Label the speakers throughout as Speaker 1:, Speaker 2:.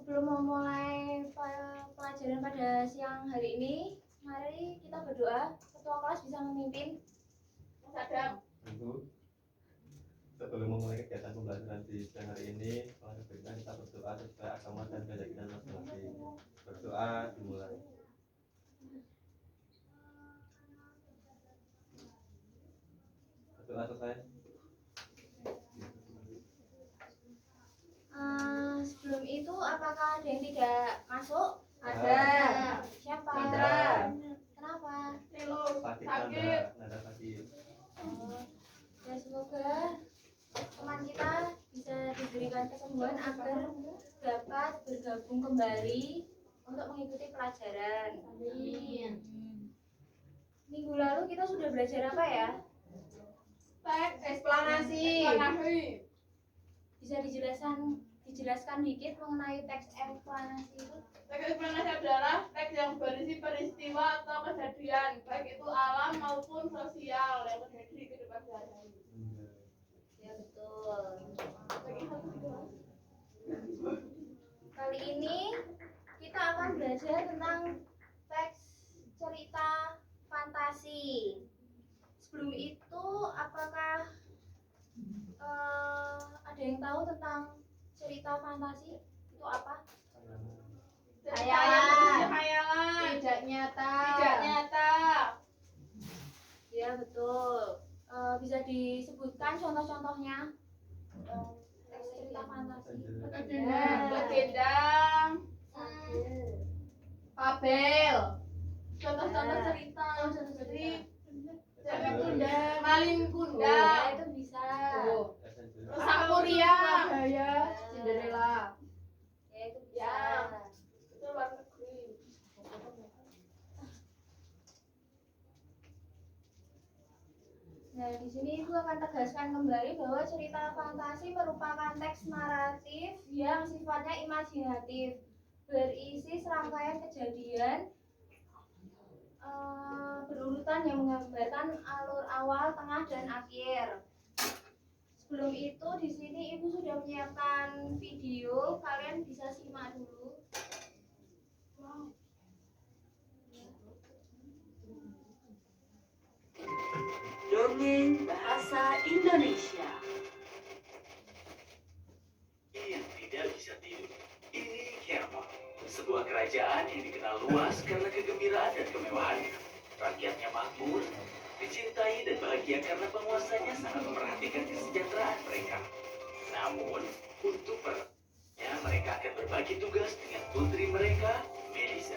Speaker 1: sebelum memulai pelajaran pada siang hari ini, mari kita berdoa. Ketua kelas bisa memimpin. Mas Adam.
Speaker 2: Sebelum memulai kegiatan pembelajaran di siang hari ini, mari kita berdoa sesuai agama dan keyakinan masing-masing. Berdoa dimulai. Berdoa selesai.
Speaker 1: Sebelum itu, apakah ada yang tidak masuk?
Speaker 3: Ada.
Speaker 1: Siapa?
Speaker 3: Indra.
Speaker 1: Kenapa?
Speaker 2: Sakit. Nada sakit.
Speaker 1: Ya, semoga teman kita bisa diberikan kesembuhan agar dapat bergabung kembali untuk mengikuti pelajaran.
Speaker 3: Amin.
Speaker 1: Minggu lalu kita sudah belajar apa ya?
Speaker 3: Eksplanasi.
Speaker 1: Bisa dijelaskan dikit mengenai teks eksplanasi itu?
Speaker 4: Teks eksplanasi adalah teks yang berisi peristiwa atau kejadian, baik itu alam maupun sosial yang terjadi di kehidupan sehari-hari.
Speaker 1: Ya, betul. Kali ini kita akan belajar tentang teks cerita fantasi. Sebelum itu, apakah ada yang tahu tentang cerita fantasi itu apa?
Speaker 4: Khayalan.
Speaker 3: Tidak nyata.
Speaker 4: Tidak nyata.
Speaker 1: Ya, betul. Bisa disebutkan contoh-contohnya teks cerita fantasi?
Speaker 4: Legenda.
Speaker 3: Fabel.
Speaker 4: Contoh-contoh cerita.
Speaker 1: Cerita
Speaker 4: Kunda. Malin Kunda.
Speaker 1: Ya, itu bisa.
Speaker 4: Sakuria.
Speaker 3: Daya. Cinderella.
Speaker 1: Ya, itu bisa.
Speaker 4: Ya. Itu luar negeri.
Speaker 1: Nah, di sini Ibu akan tegaskan kembali bahwa cerita fantasi merupakan teks naratif yang sifatnya imajinatif, berisi serangkaian kejadian berurutan yang menggambarkan alur awal, tengah, dan akhir. Sebelum itu, di sini Ibu sudah menyiapkan video, kalian bisa simak dulu.
Speaker 5: Dongeng Bahasa Indonesia.
Speaker 6: Yang tidak bisa tidur. Ini Kerma, sebuah kerajaan yang dikenal luas karena kegembiraan dan kemewahannya. Rakyatnya makmur, dicintai dan bahagia karena penguasanya sangat memperhatikan kesejahteraan mereka. Namun, untuk perangnya mereka akan berbagi tugas dengan putri mereka, Melissa.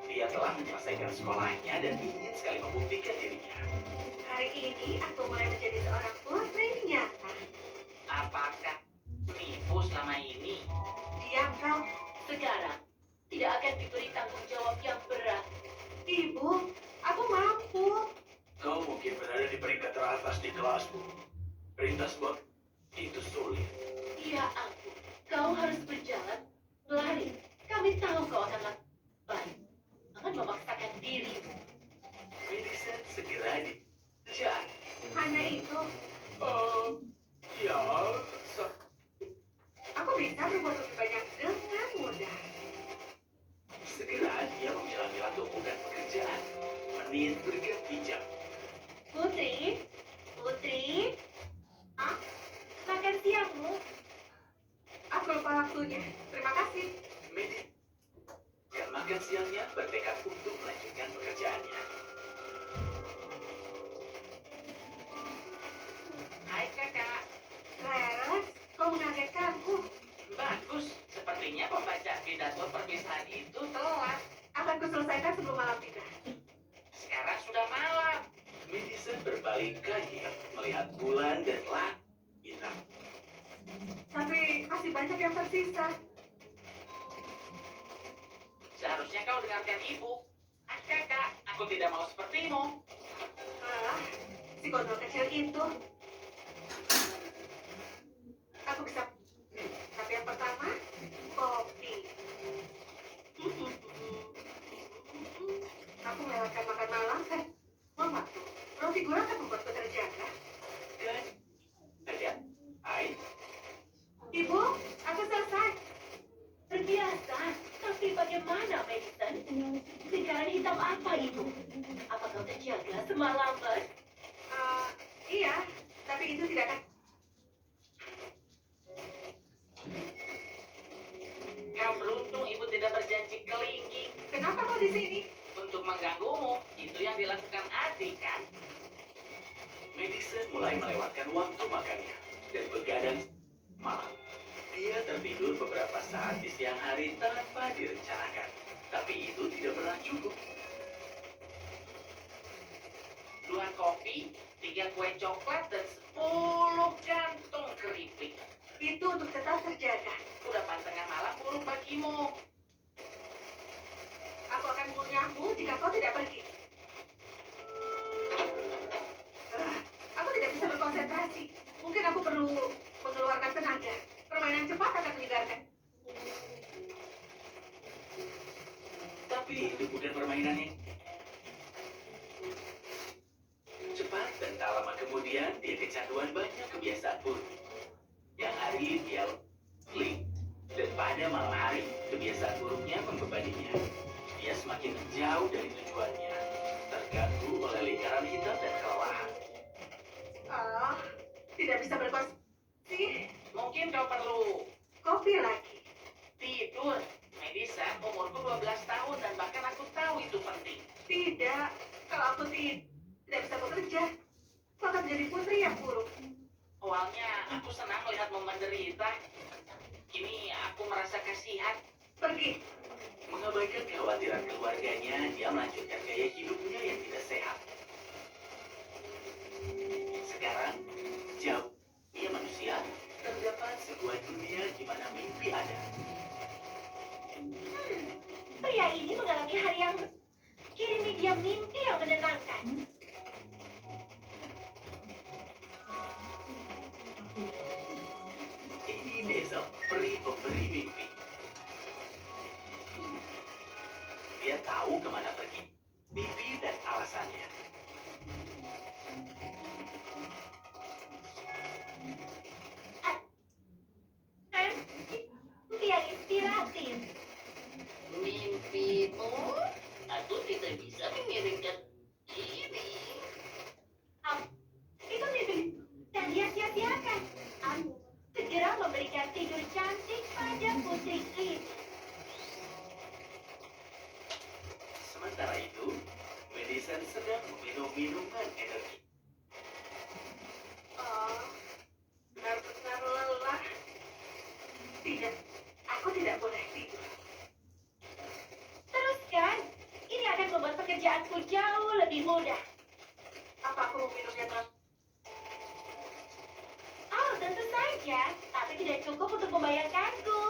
Speaker 6: Dia telah menyelesaikan sekolahnya dan ingin sekali membuktikan dirinya.
Speaker 5: Hari ini aku mulai menjadi seorang putri nyata.
Speaker 6: Apakah menipu selama ini?
Speaker 5: Diam kau. Sekarang tidak akan diberi tanggung jawab yang berat. Ibu, aku mampu.
Speaker 6: Kau mungkin berada di peringkat teratas di kelasmu. Perintah sebuah itu sulit.
Speaker 5: Ya ampun, kau harus berjalan, berlari. Kami tahu kau akan lakukan. Akan memaksakan dirimu.
Speaker 6: Millicent segera dikerjaan.
Speaker 5: Hanya itu,
Speaker 6: Ya,
Speaker 5: aku bisa berbuat lebih banyak dengan mudah.
Speaker 6: segera dia menjalani lakukan pekerjaan. Menit berganti jam.
Speaker 5: Putri, Putri, makan siangmu. Aku lupa waktunya. Terima kasih.
Speaker 6: Medi. Jam makan siangnya bertekad untuk melanjutkan pekerjaannya. Hai kakak.
Speaker 5: Clarence, kau mengagetkanku.
Speaker 6: Bagus. Sepertinya pembaca pidato perpisahan itu telat.
Speaker 5: Akan kuselesaikan sebelum malam tiba.
Speaker 6: Sekarang sudah malam. Millicent berbalik kaki melihat bulan dan langit hitam.
Speaker 5: Tapi masih banyak yang tersisa.
Speaker 6: Seharusnya kau dengarkan ibu. Kakak, aku tidak mau sepertimu.
Speaker 5: Si gondol kecil itu. Aku bisa. Tapi yang pertama, kopi. Aku melewatkan makan malam. Membantu. Roti gula akan membuatku terjaga.
Speaker 6: Dan ada. Hai.
Speaker 5: Ibu, aku selesai. Terbiasa. hitam apa itu? Apa kau terjaga semalaman?
Speaker 7: Iya, tapi itu tidak akan.
Speaker 6: Kau beruntung ibu tidak berjanji kelingking
Speaker 7: Kenapa kau di sini?
Speaker 6: untuk mengganggumu. Itu yang dilakukan adik kan? Madison mulai melewatkan waktu makannya dan begadang malam. Dia tertidur beberapa saat di siang hari tanpa direncanakan. Tapi itu tidak pernah cukup. 2 kopi, 3 kue coklat, dan 10 kantung keripik.
Speaker 7: Itu untuk tetap terjaga.
Speaker 6: Udah tengah malam buruk bagimu.
Speaker 7: Aku akan mengunyahmu jika kau tidak pergi. Aku tidak bisa berkonsentrasi. Mungkin aku perlu mengeluarkan tenaga. Permainan cepat akan menyegarkan.
Speaker 6: Tapi itu bukan permainannya. Cepat dan tak lama kemudian dia kecanduan banyak kebiasaan buruk. Yang hari dia klik, dan pada malam hari kebiasaan buruknya membebaninya. Dia semakin jauh dari tujuannya, terganggu oleh lingkaran hitam dan kelelahan.
Speaker 7: Tidak bisa berkonsentrasi.
Speaker 6: Mungkin kau perlu
Speaker 7: Kopi lagi.
Speaker 6: tidur. Madison, umurku 12 tahun dan bahkan aku tahu itu penting.
Speaker 7: Tidak. Kalau aku tidak bisa bekerja, kau akan menjadi putri yang buruk.
Speaker 6: Awalnya aku senang melihatmu menderita. Kini aku merasa kasihan.
Speaker 7: Pergi.
Speaker 6: Mengabaikan kekhawatiran keluarganya, dia melanjutkan gaya hidupnya yang tidak sehat. Sekarang, jauh dia manusia, terdapat sebuah dunia di mana mimpi ada.
Speaker 5: Pria ini mengalami hari yang kirimi dia mimpi yang menenangkan.
Speaker 6: Ini Denzel, peri pemberi mimpi. Dia tahu kemana pergi, mimpi dan alasannya.
Speaker 5: Mimpi yang inspiratif.
Speaker 6: Mimpimu? Aku tidak bisa mengirimkan ini.
Speaker 5: Itu mimpi dan dia sia-siakan. Aku segera memberikan tidur cantik pada putri Cliff.
Speaker 6: Sementara itu, Madison sedang meminum minuman energi.
Speaker 7: Benar-benar lelah. Tidak, aku tidak boleh tidur.
Speaker 5: Teruskan, ini akan membuat pekerjaanku jauh lebih mudah.
Speaker 7: Apa aku meminumnya terus?
Speaker 5: Oh, tentu saja, tapi tidak cukup untuk membayarkanku.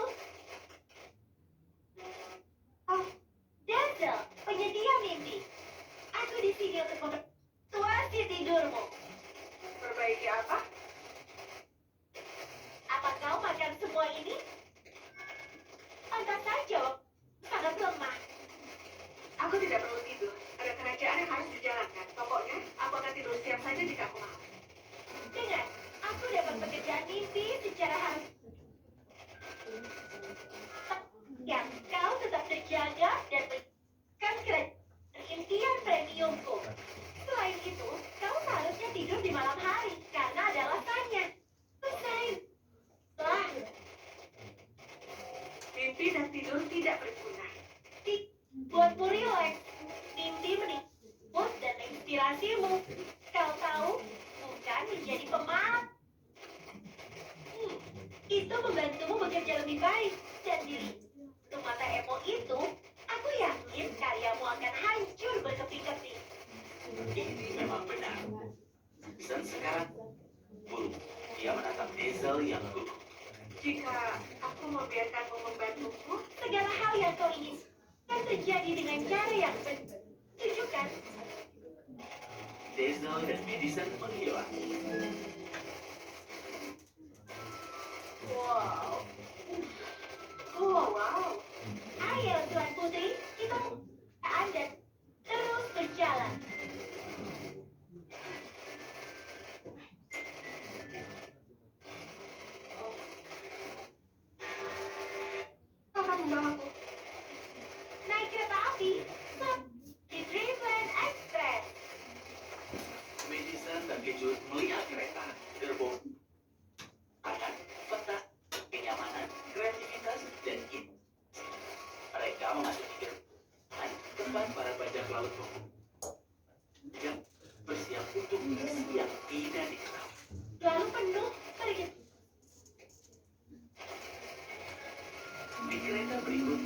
Speaker 5: Oh, Denzel, penyedia mimpi. Aku di sini untuk mempertuasi tidurmu.
Speaker 7: Perbaiki apa?
Speaker 5: Apa kau makan semua ini? Pantas saja, sangat lemah.
Speaker 7: Aku tidak perlu tidur. Ada kerajaan yang harus dijalankan. Pokoknya, aku akan tidur siang saja jika aku mau.
Speaker 5: Dengar, aku dapat pekerjaan mimpi secara harus. Ya, kau tetap terjaga dan kan impian premiumku. Selain itu, kau seharusnya tidur di malam hari karena ada alasannya. Selesai. Lah,
Speaker 7: Mimpi dan tidur tidak berguna.
Speaker 5: buatmu rileks. Mimpi menimut dan menginspirasimu. Kau tahu, bukan menjadi pemaaf. Itu membantumu bekerja lebih baik dan diri. Untuk mata emo itu, aku yakin karyamu akan hancur berkeping-keping.
Speaker 6: Ini memang benar. Dan sekarang, buruk. Dia menatap Denzel yang gugup.
Speaker 7: Jika aku membiarkanmu membantuku,
Speaker 5: Segala hal yang kau ingin akan terjadi dengan cara yang benar. Setuju kan?
Speaker 6: Denzel dan Madison menghilang.
Speaker 7: wow.
Speaker 5: Oh, wow. Ayo, Tuan Putri, kita Anda terus berjalan.
Speaker 7: Kau akan membawaku.
Speaker 5: Naik kereta api. Stop.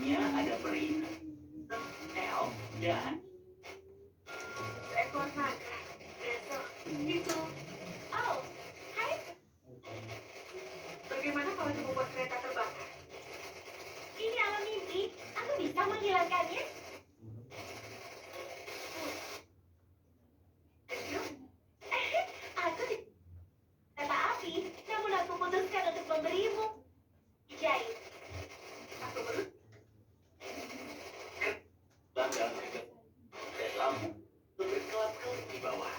Speaker 6: dalamnya ada peri, elf, dan
Speaker 7: Seekor naga. Besok itu.
Speaker 5: Oh, hai.
Speaker 7: Bagaimana kalau itu membuat kereta terbakar?
Speaker 5: Ini alam mimpi. Aku bisa menghilangkannya.
Speaker 7: Kecil?
Speaker 5: Aku di kereta api, namun aku putuskan untuk memberimu jahit.
Speaker 7: Aku baru
Speaker 6: bangga mereka dan lampu berkelap-kelip di bawah.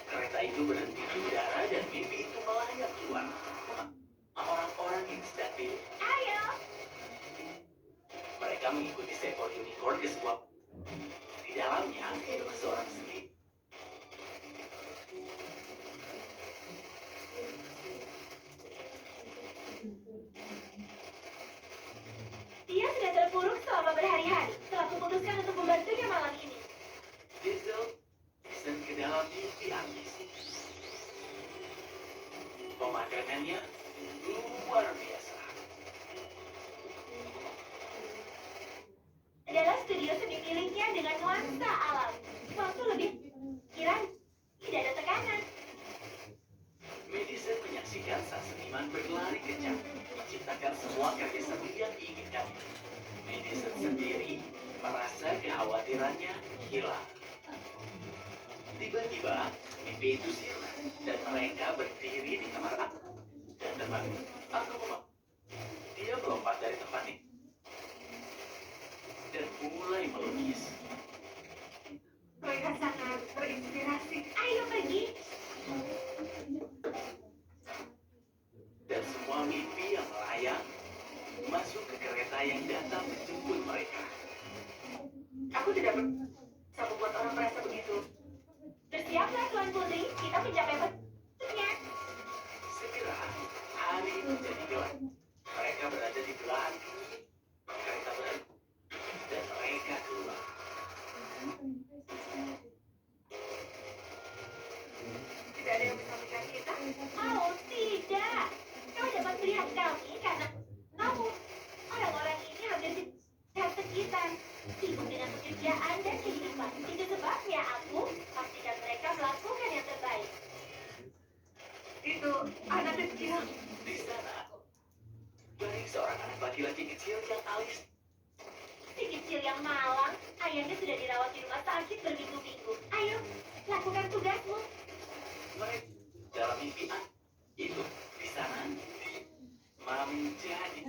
Speaker 6: Kereta itu berhenti di udara dan mimpi itu melayang keluar. Orang-orang yang sedang tidur.
Speaker 5: Ayo.
Speaker 6: Mereka mengikuti seekor unicorn ke sebuah. Di dalamnya hidup seorang sleep.
Speaker 5: Dia sudah terpuruk selama berhari-hari. Telah kuputuskan untuk membantunya malam ini.
Speaker 6: Diesel descend ke dalam mimpi ambisi. Pemandangannya luar biasa.
Speaker 5: Adalah studio seni miliknya dengan nuansa alam. Waktu lebih kira tidak ada tekanan.
Speaker 6: Madison menyaksikan sang seniman berlari kencang, menciptakan semua karya seni yang diinginkan. Madison sendiri merasa kekhawatirannya hilang. Tiba-tiba, mimpi itu sirna dan mereka berdiri di kamar aku. Dan terbangun, aku memang. Dia melompat dari tempatnya dan mulai melukis.
Speaker 7: terlihat sangat berinspirasi.
Speaker 5: Ayo pergi.
Speaker 6: Dan semua mimpi yang melayang masuk ke kereta yang datang menjemput mereka.
Speaker 7: Aku tidak bisa membuat orang merasa begitu.
Speaker 5: Bersiaplah Tuan Putri, kita mencapai petunnya.
Speaker 6: Segera, hari menjadi gelap. Mereka berada di belahan bumi. Kereta berhenti. Dan mereka keluar.
Speaker 7: Tidak ada yang bisa melihat kita.
Speaker 5: Oh tidak, kau dapat melihat kami karena kamu. Orang-orang ini hampir di sekitar. Sibuk dengan pekerjaan dan kehidupan. Itu sebabnya aku pastikan mereka melakukan yang terbaik.
Speaker 7: Itu anak kecil.
Speaker 6: Di sana, baik seorang anak laki-laki kecil yang alis.
Speaker 5: Si kecil yang malang, ayahnya sudah dirawat di rumah sakit berminggu-minggu. Ayo, lakukan tugasmu.
Speaker 6: Mereka dalam mimpi itu di sana menjadi.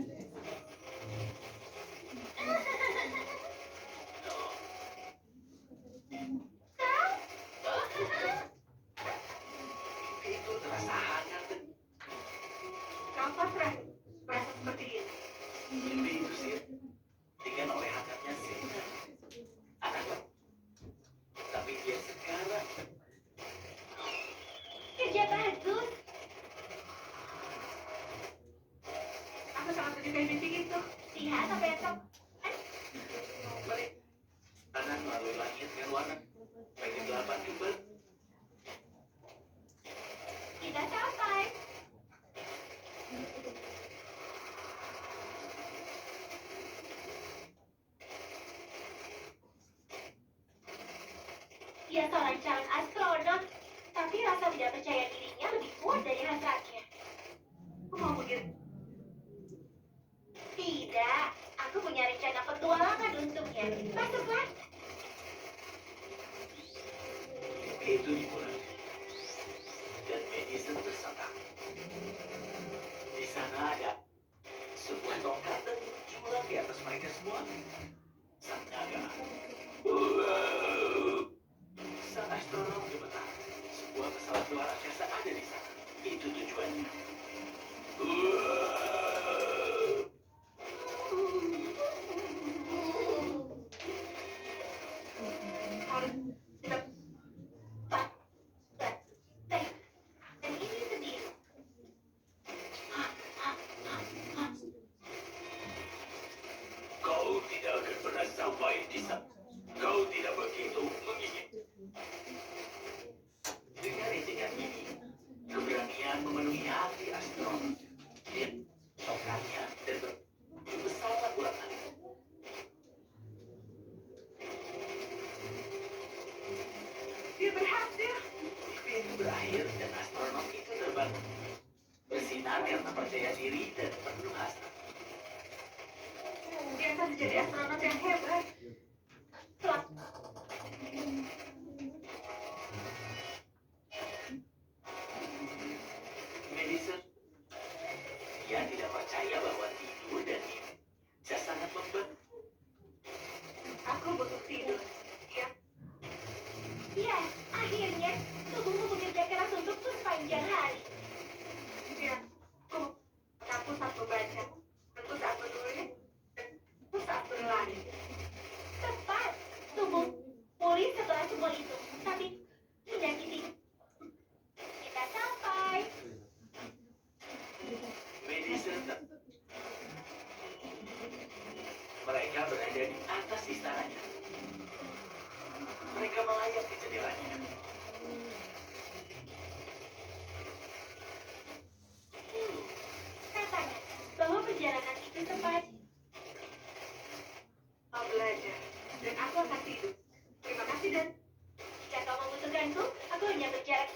Speaker 6: Oh, mimpi itu terasa hangat dan
Speaker 7: Kapan merasa seperti ini?
Speaker 6: mimpi itu sih dengan oleh hangatnya sinar. Anak, tapi dia sekarang
Speaker 5: Kerja bagus.
Speaker 7: Aku sangat menyukai mimpi itu.
Speaker 5: Lihat apa yang kau...
Speaker 6: balik. Tangan melalui langit dengan warna kegelapan kembali.
Speaker 5: Kita sampai. Dia seorang calon astronot, tapi rasa tidak percaya dirinya lebih kuat dari hasratnya.
Speaker 7: Aku mau begitu.
Speaker 5: Tidak, aku punya rencana petualangan untuknya. Masuklah.
Speaker 6: Mimpi itu dimulai. Dan Madison tersentak. Di sana ada sebuah tongkat dan menjulang di atas mereka semua. Sang naga. Sang astronom gemetar. Sebuah pesawat luar angkasa ada di sana. Itu tujuannya.
Speaker 7: Harus kita
Speaker 5: Dan ini sendiri.
Speaker 6: Kau tidak akan pernah sampai di sana. Kau tidak begitu mengingat. Dengan ejekan ini, keberanian memenuhi hati astronom. Dia tongkatnya dan bersama ulang alik. percaya diri dan penuh hasrat.
Speaker 7: Dia akan menjadi astronot yang hebat.
Speaker 5: Kelak,
Speaker 6: Madison, dia tidak percaya bahwa tidur dan mimpi bisa sangat membantu.
Speaker 7: Aku butuh tidur. Ya,
Speaker 5: ya, akhirnya tubuhmu bekerja keras untukku sepanjang hari.
Speaker 7: ya. Aku saat membaca, tentu saat menulis, tentu saat berlari.
Speaker 5: Tepat, tubuh pulih setelah semua itu, tapi menyakiti. Kita sampai.
Speaker 6: Madison, mereka berada di atas istananya. Mereka melayang di jendelanya.
Speaker 5: Katanya bahwa perjalanan itu sempat.
Speaker 7: Mau belajar, dan aku akan tidur. Terima kasih, Dan.
Speaker 5: Jika kau membutuhkanku, aku hanya berjarak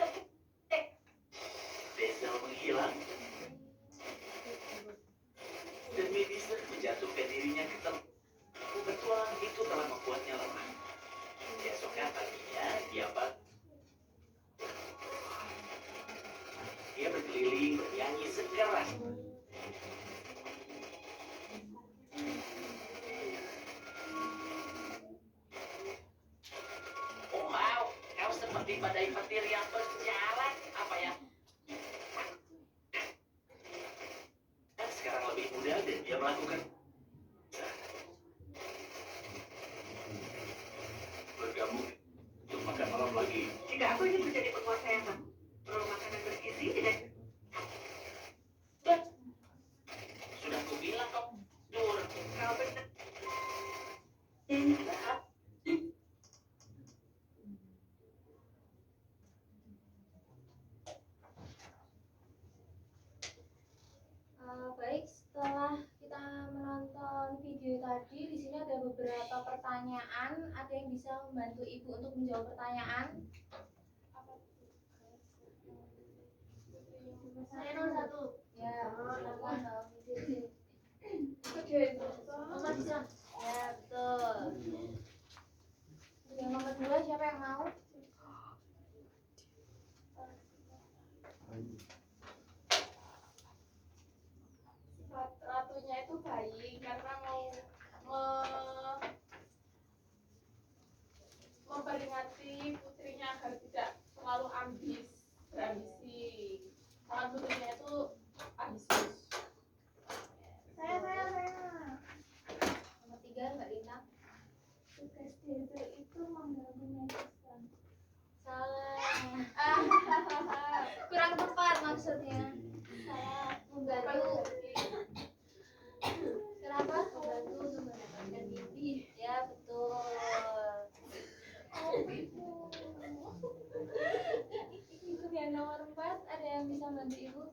Speaker 6: Denzel menghilang. Dan Madison menjatuhkan dirinya ke tempat. Petualang itu telah membuatnya lemah. Keesokan paginya, dia berkeliling bernyanyi sekeras. Oh, wow, kau seperti badai petir yang berjalan. Apa ya? Dan sekarang lebih muda dan dia melakukan bergabung untuk makan malam lagi.
Speaker 7: Jika aku ingin menjadi penguasa yang baik, perlu makanan bergizi tidak?
Speaker 6: Sudah kubilang kau dur.
Speaker 7: Kau benar.
Speaker 1: Baik, setelah kita menonton video tadi, di sini ada beberapa pertanyaan. Ada yang bisa membantu ibu untuk menjawab pertanyaan? Saya nomor 1. Ya, silakan Mbak Cici. Nomor 2. Ya, betul. Yang nomor 2 siapa yang mau?
Speaker 4: Ratunya itu baik karena mau memperingati putrinya agar tidak terlalu berambisi. Kalau putrinya itu ambisius.
Speaker 1: Saya. Nomor 3 Mbak Lina. Tugas Denzel itu mengganggu Madison. Salah. Kurang tepat maksudnya. Salah. Membantu. Kenapa? Membantu untuk mendapatkan mimpi. Ya betul. Itu yang nomor 4. Ada yang bisa bantu ibu?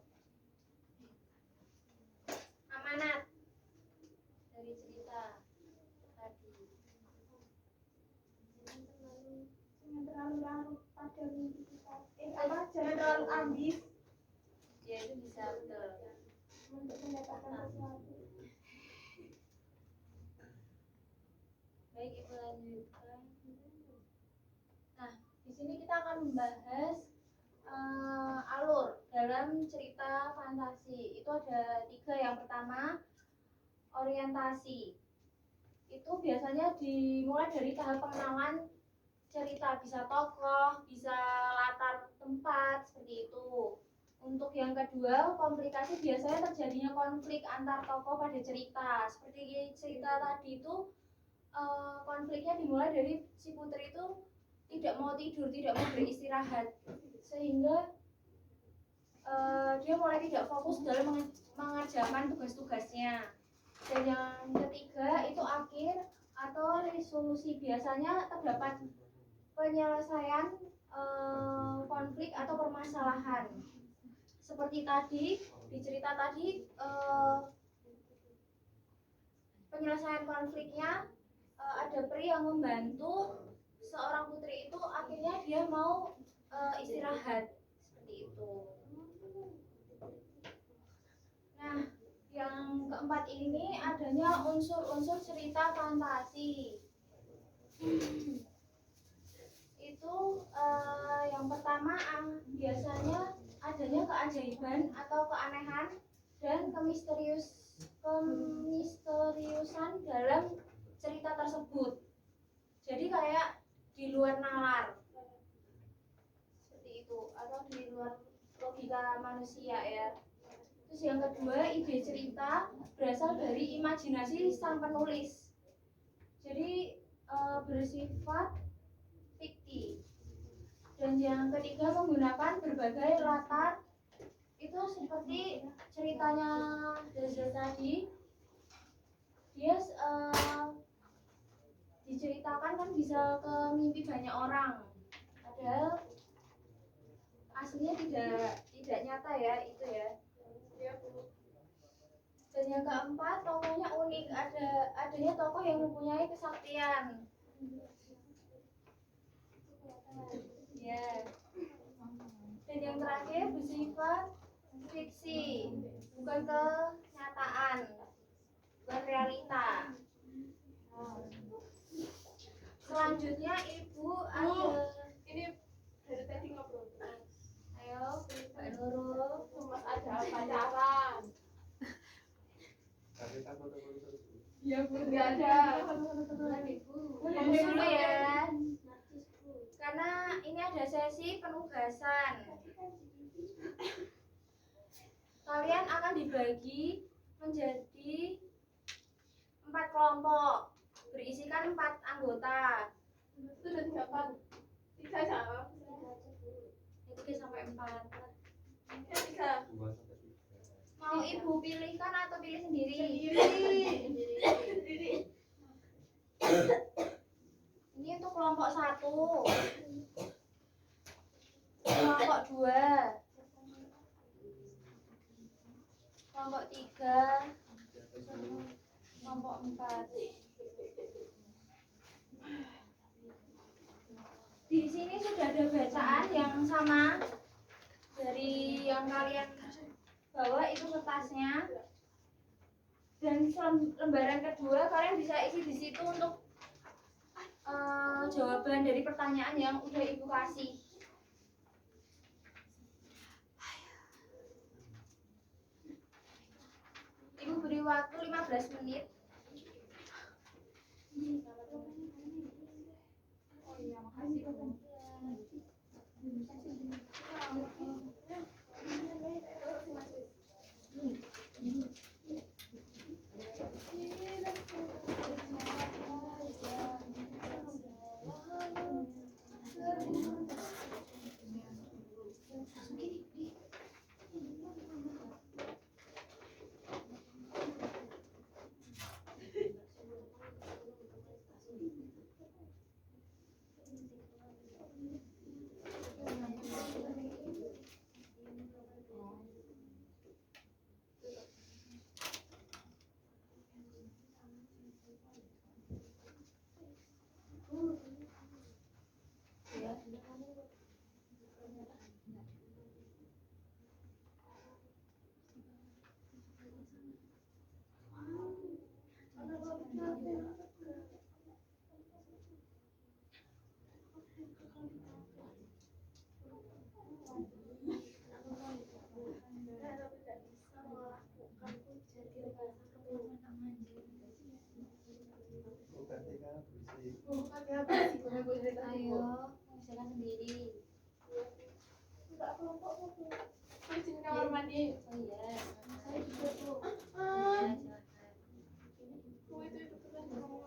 Speaker 1: Amanat dari cerita tadi. Jangan terlalu larut pada mimpi kita. Jangan terlalu ambis. Ya itu bisa betul. Untuk mendapatkan sesuatu. Baik, ibu lanjutkan. Nah, di sini kita akan membahas alur dalam cerita fantasi. Itu ada 3. Yang pertama, orientasi. Itu biasanya dimulai dari tahap pengenalan cerita, bisa tokoh, bisa latar tempat, seperti itu. Untuk yang kedua, komplikasi, biasanya terjadinya konflik antar tokoh pada cerita. Seperti cerita tadi itu, konfliknya dimulai dari si putri itu tidak mau tidur, tidak mau beristirahat, sehingga dia mulai tidak fokus dalam mengerjakan tugas-tugasnya. Dan yang ketiga itu akhir atau resolusi, biasanya terdapat penyelesaian konflik atau permasalahan. Seperti tadi di cerita tadi, penyelesaian konfliknya ada peri yang membantu seorang putri itu, akhirnya dia mau istirahat, seperti itu. Nah, yang keempat ini adanya unsur-unsur cerita fantasi. Itu yang pertama biasanya adanya keajaiban atau keanehan dan kemisteriusan dalam cerita tersebut. Jadi kayak di luar nalar. Seperti itu atau di luar logika manusia ya. Terus yang kedua, ide cerita berasal dari imajinasi sang penulis. Jadi bersifat fiktif. Dan yang ketiga, menggunakan berbagai latar. Itu seperti ceritanya Daza tadi. Dia diceritakan kan bisa ke mimpi banyak orang. Padahal aslinya tidak nyata ya itu ya. Dan yang keempat, tokohnya unik. Adanya tokoh yang mempunyai kesaktian. Ya. Dan yang terakhir bersifat fiksi, bukan kenyataan, bukan realita. Selanjutnya ibu ada.
Speaker 4: Ini dari tadi ngobrol.
Speaker 1: Ayo, Mbak Nurul.
Speaker 4: Mas ada pacaran.
Speaker 2: Tapi kan foto-foto
Speaker 4: Ya Bu, nggak ada.
Speaker 1: Fokus dulu ya. Karena ini ada sesi penugasan. Kalian akan dibagi menjadi 4 kelompok, berisikan 4 anggota.
Speaker 4: Itu udah siapa? 3 sama.
Speaker 1: 3 sampai 4.
Speaker 4: Ya 3.
Speaker 2: 2 sampai 3.
Speaker 1: Mau ibu pilihkan atau pilih sendiri?
Speaker 4: Sendiri.
Speaker 1: Ini untuk kelompok 1, kelompok 2, kelompok 3, kelompok 4. Di sini sudah ada bacaan yang sama dari yang kalian bawa itu kertasnya. Dan lembaran kedua kalian bisa isi di situ untuk jawaban dari pertanyaan yang udah ibu kasih. Ibu beri waktu 15 menit.
Speaker 4: Oh iya, makasih Bu.
Speaker 1: Ayo, misalkan sendiri.
Speaker 4: Enggak kelompok Bu. Di kamar mandi.
Speaker 1: Oh iya,
Speaker 4: Saya juga Bu.
Speaker 1: ya, silakan.
Speaker 4: Bu itu terus ngomong.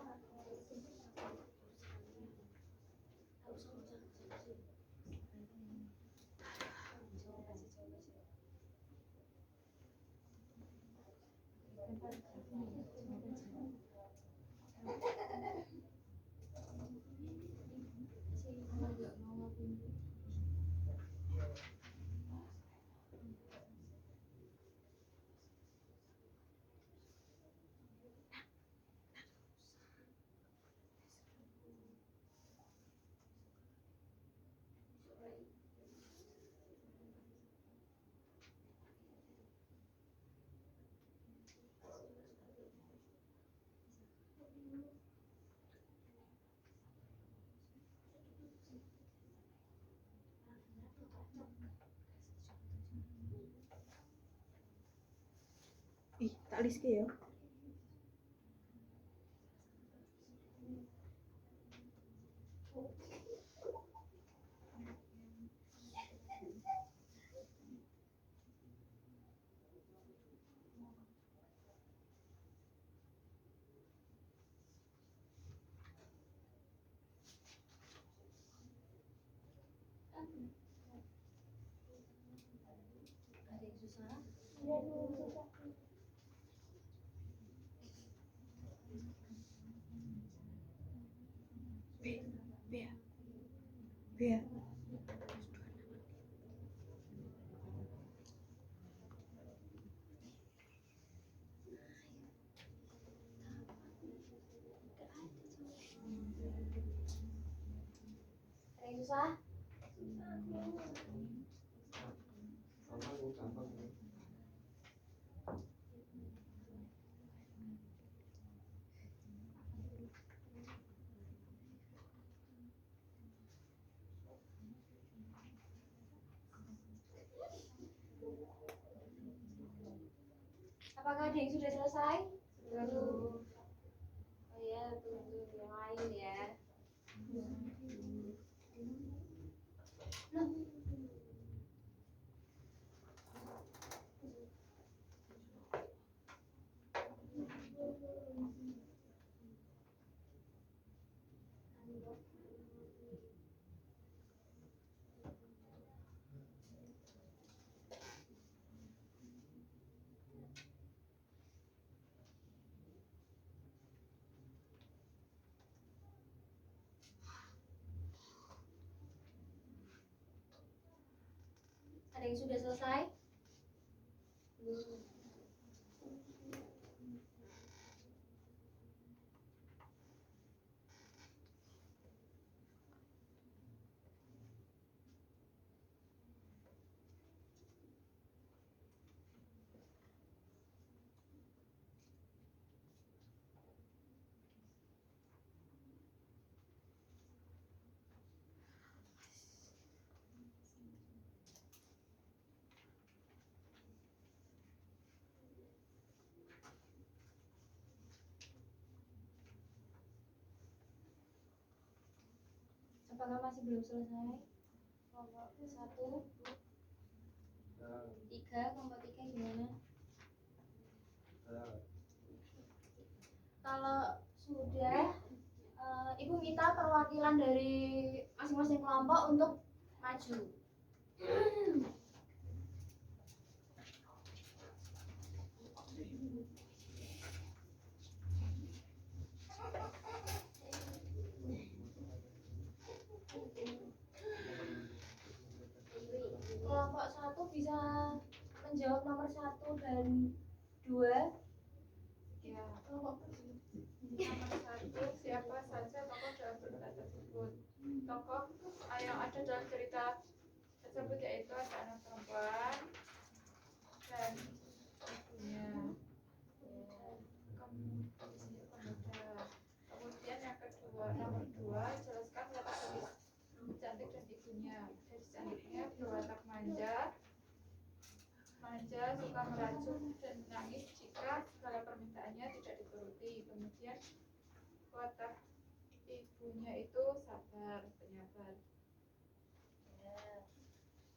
Speaker 8: tak liske ya.
Speaker 1: Ada yang susah?
Speaker 8: Bea.
Speaker 1: Ada yang susah? Apakah ada yang sudah selesai? Belum. Oh ya, tunggu yang lain ya. Loh. Ada yang sudah selesai? Belum. Apakah masih belum selesai? Kelompok 1, 3, kelompok 3 gimana? Kalau sudah, Ibu minta perwakilan dari masing-masing kelompok untuk maju. Kelompok 1 bisa menjawab nomor 1 dan 2.
Speaker 4: Ya, nomor 1, siapa saja tokoh dalam cerita tersebut? Tokoh yang ada dalam cerita tersebut yaitu ada anak perempuan dan ibunya. Kemudian yang kedua, nomor 2, jelaskan kata tulis cantik dan ibunya. Jadi cantiknya berwatak manja, suka meracun dan menangis jika segala permintaannya tidak dituruti. Kemudian watak ibunya itu sabar, penyabar.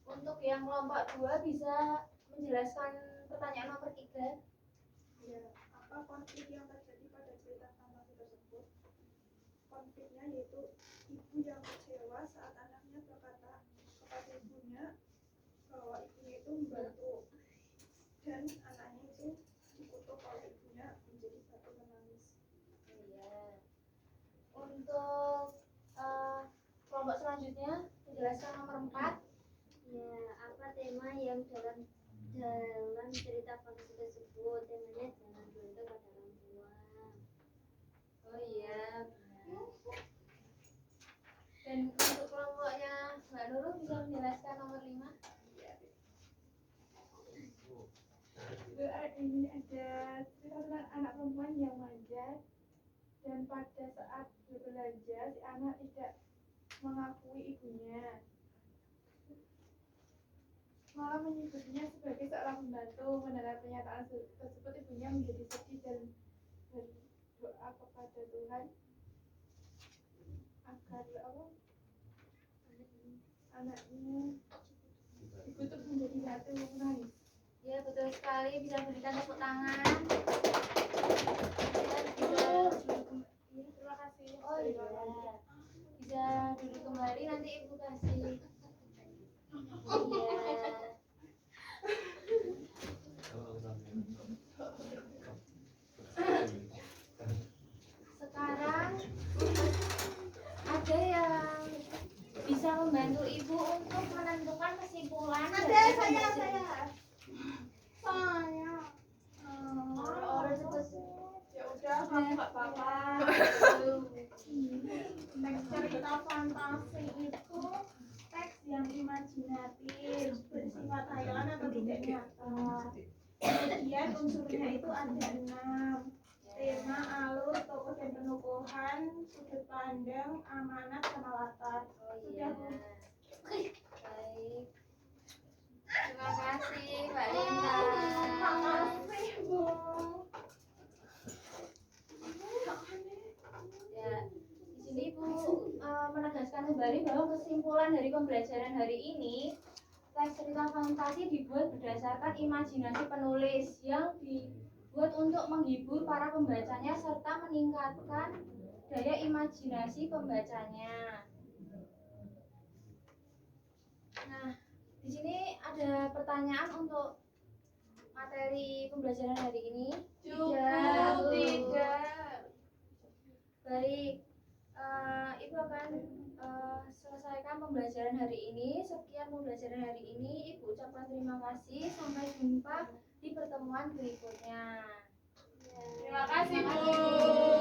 Speaker 1: Untuk yang kelompok 2 bisa menjelaskan pertanyaan nomor 3.
Speaker 9: Ya, apa konflik yang terjadi pada cerita fantasi tersebut? Konfliknya yaitu ibu yang kecewa saat anaknya berkata kepada ibunya bahwa ibunya itu membantu dan anaknya itu dikutuk oleh ibunya menjadi batu menangis.
Speaker 1: Iya. Untuk kelompok selanjutnya menjelaskan nomor 4.
Speaker 10: Ya, apa tema yang dalam cerita fantasi tersebut? Temanya jangan beruntung pada orang tua.
Speaker 1: Oh iya. Dan untuk kelompoknya Mbak Nurul bisa menjelaskan nomor 5.
Speaker 9: Doa ini ada cerita tentang anak perempuan yang manja dan pada saat berbelanja si anak tidak mengakui ibunya.
Speaker 4: malah menyebutnya sebagai seorang pembantu. Mendengar pernyataan tersebut, ibunya menjadi sedih dan berdoa kepada Tuhan agar anaknya dikutuk menjadi ratu menangis.
Speaker 1: Ya, betul sekali. Bisa berikan tepuk tangan.
Speaker 4: Terima kasih.
Speaker 1: Oh iya. Bisa duduk kembali, nanti ibu kasih. Iya. Sekarang ada yang bisa membantu ibu untuk menentukan kesimpulan.
Speaker 9: Ada, saya.
Speaker 1: Orang sebut
Speaker 4: Ya udah, kamu nggak apa-apa.
Speaker 9: Teks cerita fantasi itu teks yang imajinatif, bersifat hayalan atau tidak nyata. Kemudian unsurnya itu ada 6. Tema, alur, tokoh dan penukuhan, sudut pandang, amanat, sama latar.
Speaker 1: oh
Speaker 9: Sudah,
Speaker 1: iya.
Speaker 9: Bu.
Speaker 1: Baik. Terima kasih Mbak Linda.
Speaker 9: Makasih, Bu.
Speaker 1: Ya, di sini Ibu menegaskan kembali bahwa kesimpulan dari pembelajaran hari ini, teks cerita fantasi dibuat berdasarkan imajinasi penulis yang dibuat untuk menghibur para pembacanya serta meningkatkan daya imajinasi pembacanya. Nah, di sini ada pertanyaan untuk materi pembelajaran hari ini.
Speaker 4: Tidak.
Speaker 1: Baik, Ibu akan selesaikan pembelajaran hari ini. Sekian pembelajaran hari ini. Ibu ucapkan terima kasih. Sampai jumpa di pertemuan berikutnya.
Speaker 4: Terima kasih, Bu.